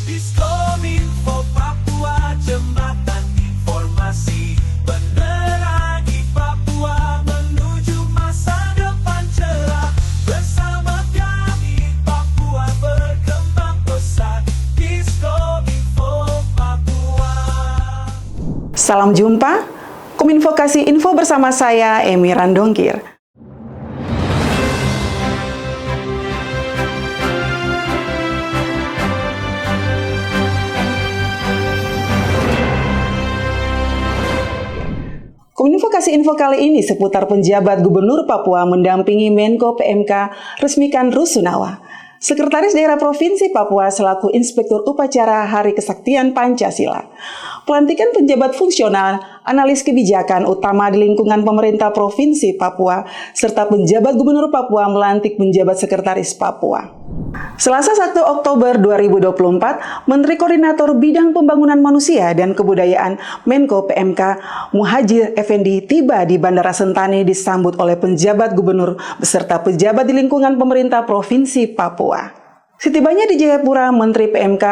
Diskominfo Papua, jembatan informasi menerangi Papua menuju masa depan cerah. Bersama kami Papua berkembang pesat. Diskominfo Papua. Salam jumpa, Kominfo kasih info bersama saya, Emi Randongkir. Kominfo kasih info kali ini seputar penjabat Gubernur Papua mendampingi Menko PMK resmikan Rusunawa. Sekretaris Daerah Provinsi Papua selaku Inspektur Upacara Hari Kesaktian Pancasila. Pelantikan penjabat fungsional, analis kebijakan utama di lingkungan pemerintah Provinsi Papua, serta penjabat Gubernur Papua melantik penjabat Sekretaris Papua. Selasa 1 Oktober 2024, Menteri Koordinator Bidang Pembangunan Manusia dan Kebudayaan Menko PMK Muhadjir Effendi tiba di Bandara Sentani disambut oleh penjabat gubernur beserta pejabat di lingkungan pemerintah Provinsi Papua. Setibanya di Jayapura, Menteri PMK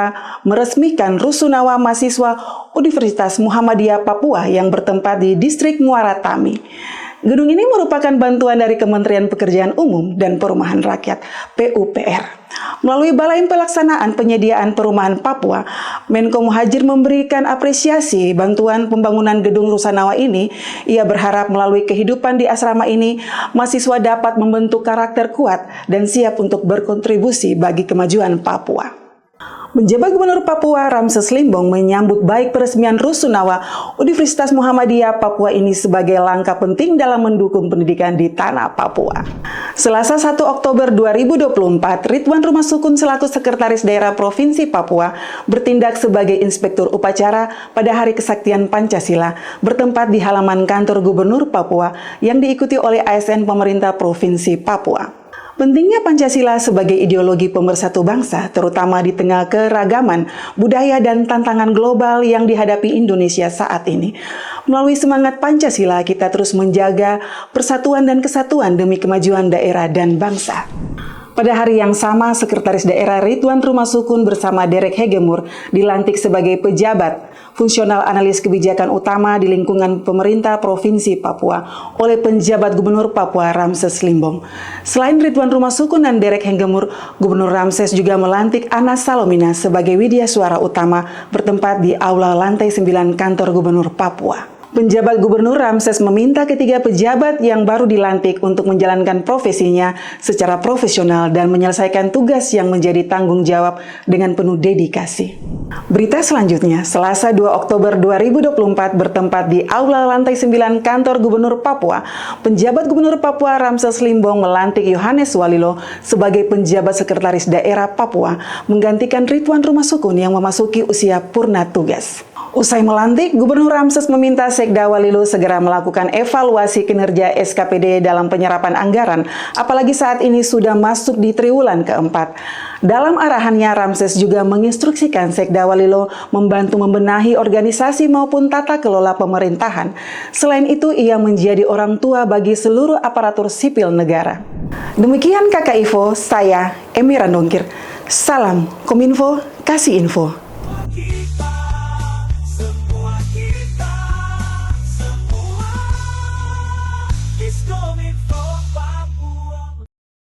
meresmikan Rusunawa mahasiswa Universitas Muhammadiyah Papua yang bertempat di Distrik Muara Tami. Gedung ini merupakan bantuan dari Kementerian Pekerjaan Umum dan Perumahan Rakyat (PUPR). Melalui Balai Pelaksanaan Penyediaan Perumahan Papua, Menko Muhadjir memberikan apresiasi bantuan pembangunan gedung Rusunawa ini. Ia berharap melalui kehidupan di asrama ini, mahasiswa dapat membentuk karakter kuat dan siap untuk berkontribusi bagi kemajuan Papua. Penjabat Gubernur Papua Ramses Limbong menyambut baik peresmian Rusunawa Universitas Muhammadiyah Papua ini sebagai langkah penting dalam mendukung pendidikan di tanah Papua. Selasa 1 Oktober 2024, Ridwan Rumah Sukun selaku Sekretaris Daerah Provinsi Papua bertindak sebagai Inspektur Upacara pada Hari Kesaktian Pancasila bertempat di halaman kantor Gubernur Papua yang diikuti oleh ASN pemerintah Provinsi Papua. Pentingnya Pancasila sebagai ideologi pemersatu bangsa, terutama di tengah keragaman budaya dan tantangan global yang dihadapi Indonesia saat ini. Melalui semangat Pancasila, kita terus menjaga persatuan dan kesatuan demi kemajuan daerah dan bangsa. Pada hari yang sama, Sekretaris Daerah Ridwan Rumah Sukun bersama Derek Hegemur dilantik sebagai pejabat fungsional analis kebijakan utama di lingkungan pemerintah Provinsi Papua oleh penjabat Gubernur Papua Ramses Limbong. Selain Ridwan Rumah Sukun dan Derek Hegemur, Gubernur Ramses juga melantik Anas Salomina sebagai widya suara utama bertempat di Aula Lantai 9 Kantor Gubernur Papua. Penjabat Gubernur Ramses meminta ketiga pejabat yang baru dilantik untuk menjalankan profesinya secara profesional dan menyelesaikan tugas yang menjadi tanggung jawab dengan penuh dedikasi. Berita selanjutnya, Selasa 2 Oktober 2024 bertempat di Aula Lantai 9 Kantor Gubernur Papua, penjabat Gubernur Papua Ramses Limbong melantik Yohanes Walilo sebagai penjabat Sekretaris Daerah Papua, menggantikan Ridwan Rumah Sukun yang memasuki usia purna tugas. Usai melantik, Gubernur Ramses meminta Sekda Walilo segera melakukan evaluasi kinerja SKPD dalam penyerapan anggaran, apalagi saat ini sudah masuk di triwulan keempat. Dalam arahannya, Ramses juga menginstruksikan Sekda Walilo membantu membenahi organisasi maupun tata kelola pemerintahan. Selain itu, ia menjadi orang tua bagi seluruh aparatur sipil negara. Demikian Kakak Info, saya Emi Randongkir. Salam Kominfo, kasih info.